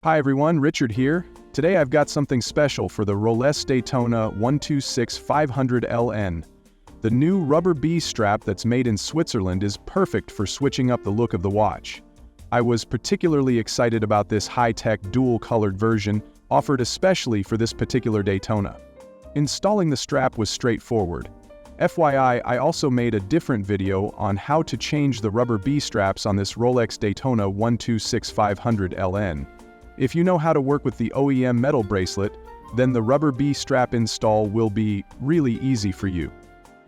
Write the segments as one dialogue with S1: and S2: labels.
S1: Hi everyone, Richard here. Today I've got something special for the Rolex Daytona 126500LN. The new RUBBERB strap that's made in Switzerland is perfect for switching up the look of the watch. I was particularly excited about this high-tech dual-colored version offered especially for this particular Daytona. Installing the strap was straightforward. FYI, I also made a different video on how to change the RUBBERB straps on this Rolex Daytona 126500LN. If you know how to work with the OEM metal bracelet, then the RUBBERB strap install will be really easy for you.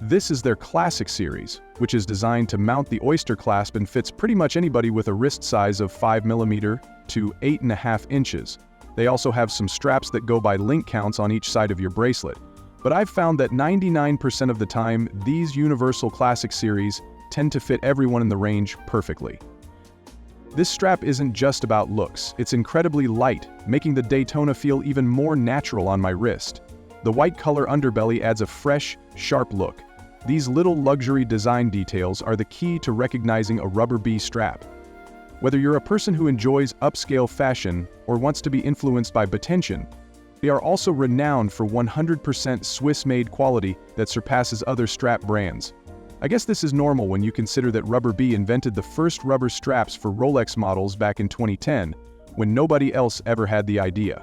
S1: This is their Classic series, which is designed to mount the Oyster clasp and fits pretty much anybody with a wrist size of 5mm to 8.5 inches. They also have some straps that go by link counts on each side of your bracelet. But I've found that 99% of the time, these Universal Classic series tend to fit everyone in the range perfectly. This strap isn't just about looks, it's incredibly light, making the Daytona feel even more natural on my wrist. The white color underbelly adds a fresh, sharp look. These little luxury design details are the key to recognizing a RUBBERB strap. Whether you're a person who enjoys upscale fashion or wants to be influenced by Botension, they are also renowned for 100% Swiss-made quality that surpasses other strap brands. I guess this is normal when you consider that RUBBERB invented the first rubber straps for Rolex models back in 2010, when nobody else ever had the idea.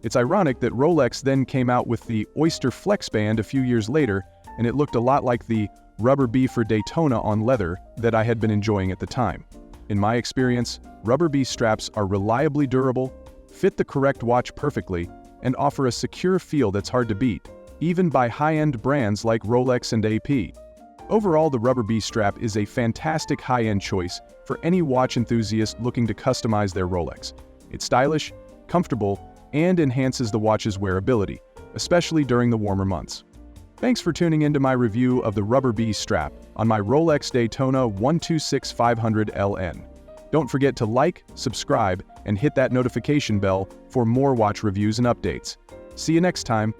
S1: It's ironic that Rolex then came out with the Oysterflex band a few years later, and it looked a lot like the RUBBERB for Daytona on leather that I had been enjoying at the time. In my experience, RUBBERB straps are reliably durable, fit the correct watch perfectly, and offer a secure feel that's hard to beat, even by high-end brands like Rolex and AP. Overall, the RUBBERB strap is a fantastic high-end choice for any watch enthusiast looking to customize their Rolex. It's stylish, comfortable, and enhances the watch's wearability, especially during the warmer months. Thanks for tuning into my review of the RUBBERB strap on my Rolex Daytona 126500LN. Don't forget to like, subscribe, and hit that notification bell for more watch reviews and updates. See you next time.